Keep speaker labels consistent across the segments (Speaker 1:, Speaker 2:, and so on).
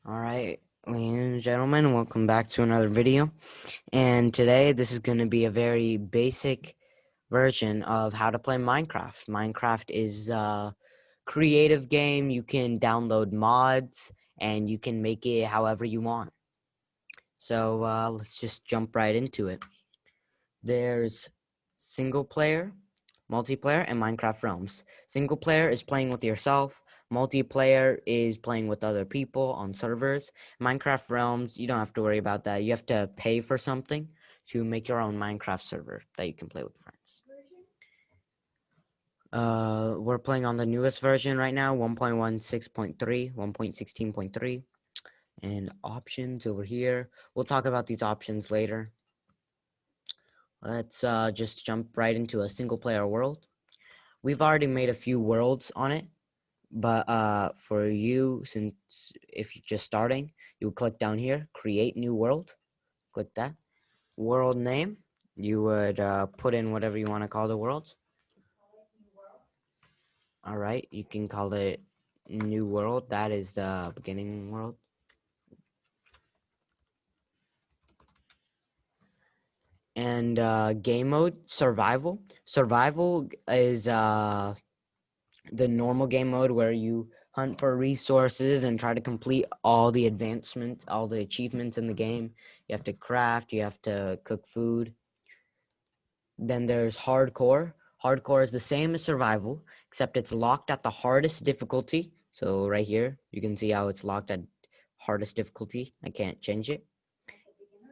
Speaker 1: All right, ladies and gentlemen, welcome back to another video. And today, this is going to be a very basic version of how to play Minecraft. Minecraft is a creative game. You can download mods and you can make it however you want. So let's just jump right into it. There's single player, multiplayer, and Minecraft Realms. Single player is playing with yourself. Multiplayer is playing with other people on servers. Minecraft Realms, you don't have to worry about that. You have to pay for something to make your own Minecraft server that you can play with friends. We're playing on the newest version right now, 1.16.3, 1.16.3, and options over here. We'll talk about these options later. Let's just jump right into a single player world. We've already made a few worlds on it, but for you, since if you're just starting, you would click down here, create new world, click that. World name, you would put in whatever you want to call the world. All right, you can call it new world. That is the beginning world. And game mode, survival. Survival is the normal game mode where you hunt for resources and try to complete all the advancements, all the achievements in the game. You have to craft, you have to cook food. Then there's hardcore. Hardcore is the same as survival, except it's locked at the hardest difficulty. So right here, you can see how it's locked at hardest difficulty. I can't change it.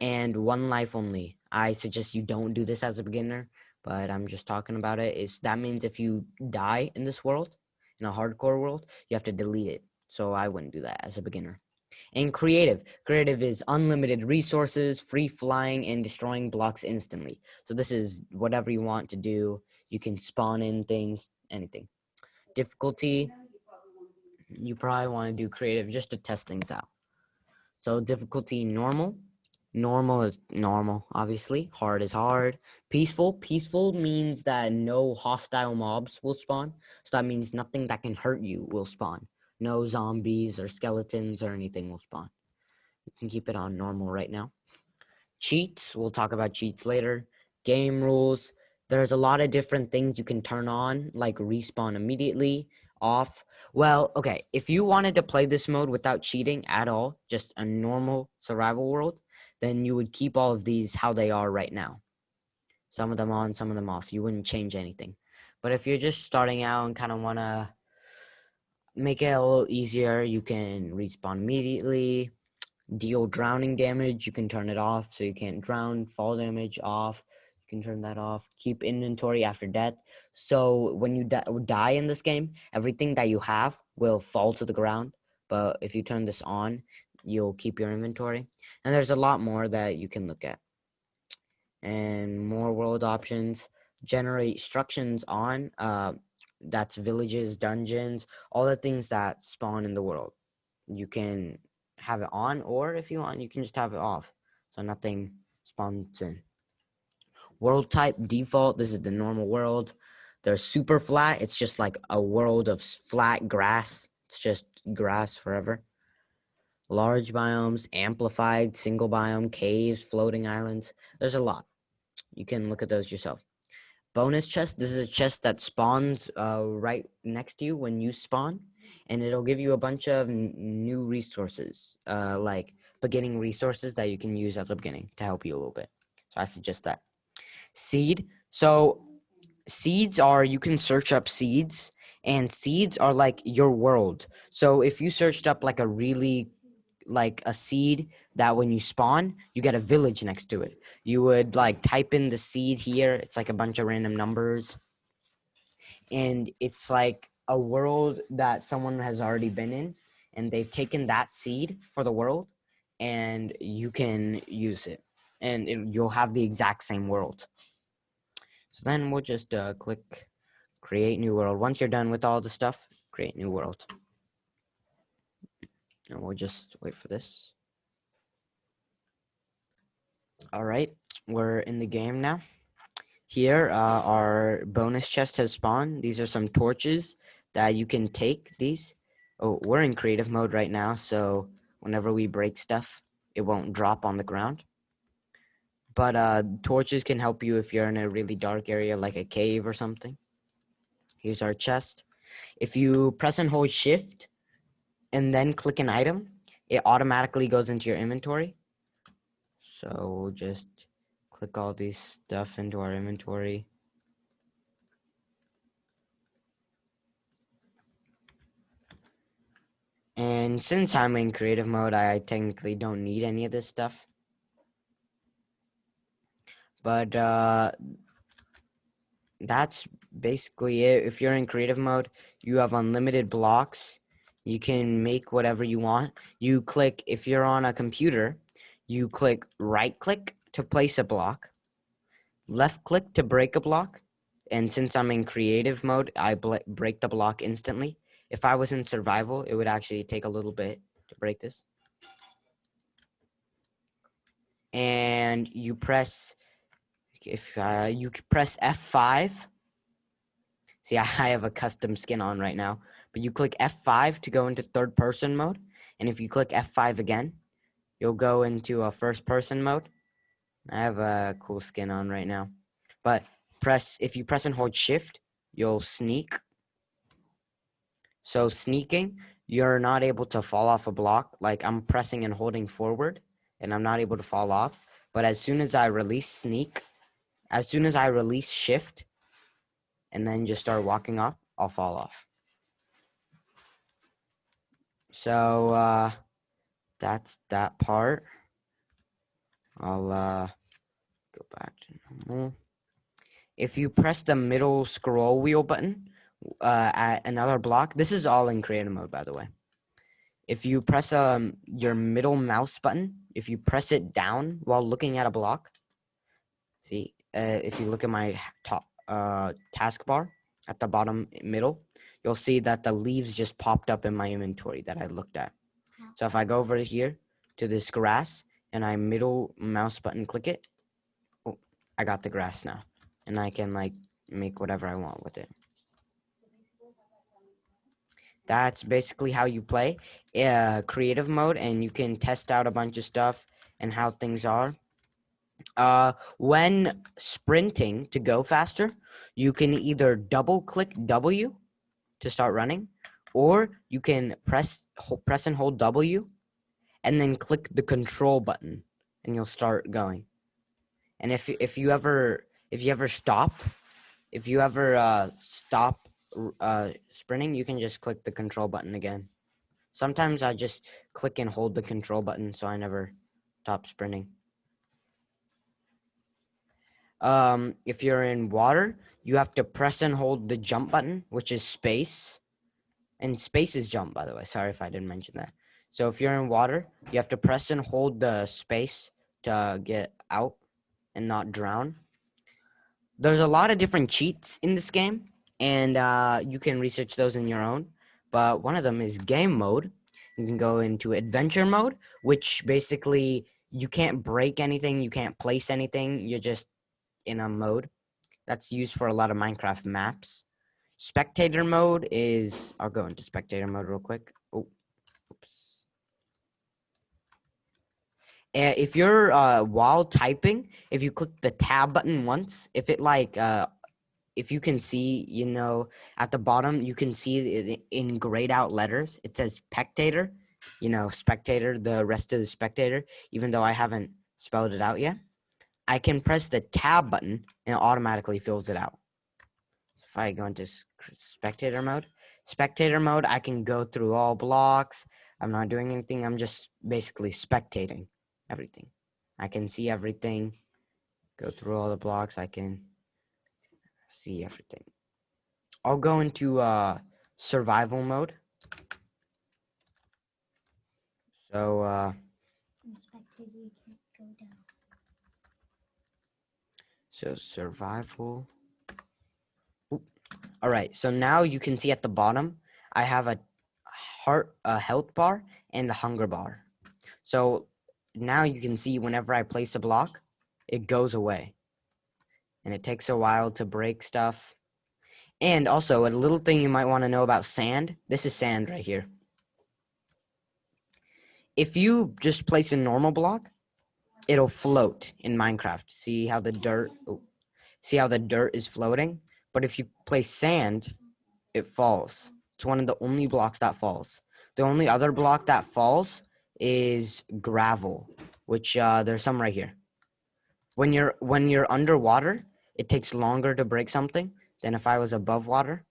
Speaker 1: And one life only. I suggest you don't do this as a beginner, but I'm just talking about it. That means if you die in this world, in a hardcore world, you have to delete it. So I wouldn't do that as a beginner. And creative. Creative is unlimited resources, free flying, and destroying blocks instantly. So this is whatever you want to do. You can spawn in things, anything. Difficulty, you probably want to do creative just to test things out. So difficulty normal. Normal is normal, obviously. Hard is hard. Peaceful. Peaceful means that no hostile mobs will spawn. So that means nothing that can hurt you will spawn. No zombies or skeletons or anything will spawn. You can keep it on normal right now. Cheats. We'll talk about cheats later. Game rules. There's a lot of different things you can turn on, like respawn immediately, off. Well, okay, if you wanted to play this mode without cheating at all, just a normal survival world, then you would keep all of these how they are right now. Some of them on, some of them off. You wouldn't change anything. But if you're just starting out and kind of want to make it a little easier, you can respawn immediately. Deal drowning damage, you can turn it off so you can't drown. Fall damage off, you can turn that off. Keep inventory after death, so when you die in this game, everything that you have will fall to the ground. But if you turn this on, you'll keep your inventory. And there's a lot more that you can look at. And more world options. Generate instructions on that's villages, dungeons, all the things that spawn in the world. You can have it on, or if you want, you can just have it off, so nothing spawns in. World type default, this is the normal world. There's super flat, it's just like a world of flat grass. It's just grass forever. Large biomes, amplified, single biome, caves, floating islands. There's a lot. You can look at those yourself. Bonus chest, this is a chest that spawns right next to you when you spawn, and it'll give you a bunch of new resources, like beginning resources that you can use at the beginning to help you a little bit. So I suggest that. Seed, so seeds are, you can search up seeds, and seeds are like your world. So if you searched up like a seed that when you spawn, you get a village next to it. You would like type in the seed here. It's like a bunch of random numbers. And it's like a world that someone has already been in, and they've taken that seed for the world, and you can use it. And you'll have the exact same world. So then we'll just click create new world. Once you're done with all the stuff, create new world. And we'll just wait for this. All right, we're in the game now. Here, our bonus chest has spawned. These are some torches that you can take these. Oh, we're in creative mode right now, so whenever we break stuff, it won't drop on the ground. But torches can help you if you're in a really dark area like a cave or something. Here's our chest. If you press and hold shift and then click an item, it automatically goes into your inventory. So we'll just click all these stuff into our inventory. And since I'm in creative mode, I technically don't need any of this stuff. But that's basically it. If you're in creative mode, you have unlimited blocks. You can make whatever you want. You click, if you're on a computer, you click right click to place a block, left click to break a block. And since I'm in creative mode, I break the block instantly. If I was in survival, it would actually take a little bit to break this. And you press, if you press F5. See, I have a custom skin on right now, but you click F5 to go into third person mode. And if you click F5 again, you'll go into a first person mode. I have a cool skin on right now, but if you press and hold shift, you'll sneak. So sneaking, you're not able to fall off a block. Like I'm pressing and holding forward and I'm not able to fall off. But as soon as I release sneak, as soon as I release shift and then just start walking off, I'll fall off. So that's that part. I'll go back to normal. If you press the middle scroll wheel button at another block, this is all in creative mode, by the way. If you press your middle mouse button, if you press it down while looking at a block, see, if you look at my top taskbar at the bottom middle, you'll see that the leaves just popped up in my inventory that I looked at. So if I go over here to this grass and I middle mouse button click it, oh, I got the grass now. And I can like make whatever I want with it. That's basically how you play creative mode, and you can test out a bunch of stuff and how things are. When sprinting to go faster, you can either double click W to start running, or you can press and hold W and then click the control button and you'll start going. And if you ever stop sprinting, you can just click the control button again. Sometimes I just click and hold the control button so I never stop sprinting. If you're in water, you have to press and hold the jump button, which is space. And space is jump, by the way. Sorry if I didn't mention that. So if you're in water, you have to press and hold the space to get out and not drown. There's a lot of different cheats in this game, and you can research those in your own. But one of them is game mode. You can go into adventure mode, which basically you can't break anything, you can't place anything. You're just in a mode that's used for a lot of Minecraft maps. Spectator mode is, I'll go into spectator mode real quick. Oh, oops. If you're while typing, if you click the tab button once, if it like if you can see, you know, at the bottom you can see it in grayed out letters, it says spectator, you know, spectator, the rest of the spectator, even though I haven't spelled it out yet. I can press the tab button and it automatically fills it out. If I go into spectator mode, I can go through all blocks. I'm not doing anything. I'm just basically spectating everything. I can see everything, go through all the blocks. I can see everything. I'll go into survival mode. So survival. Ooh. All right, so now you can see at the bottom, I have a health bar and a hunger bar. So now you can see whenever I place a block, it goes away. And it takes a while to break stuff. And also, a little thing you might want to know about sand. This is sand right here. if you just place a normal block, it'll float in Minecraft. See how the dirt is floating? But if you place sand, it falls. It's one of the only blocks that falls. The only other block that falls is gravel, which there's some right here. When you're underwater, it takes longer to break something than if I was above water.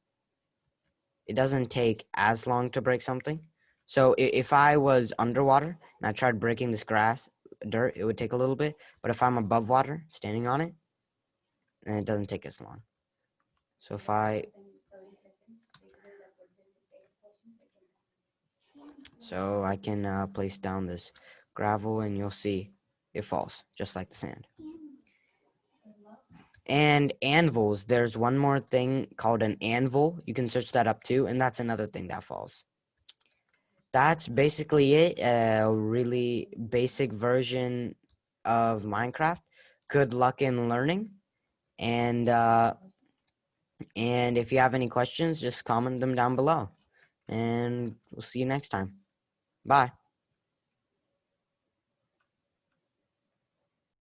Speaker 1: It doesn't take as long to break something. So if I was underwater and I tried breaking this dirt, it would take a little bit. But if I'm above water, standing on it, then it doesn't take as long. So I can place down this gravel and you'll see it falls just like the sand. And anvils, there's one more thing called an anvil. You can search that up too, and that's another thing that falls. That's basically it. A really basic version of Minecraft. Good luck in learning. And if you have any questions, just comment them down below. And we'll see you next time. Bye.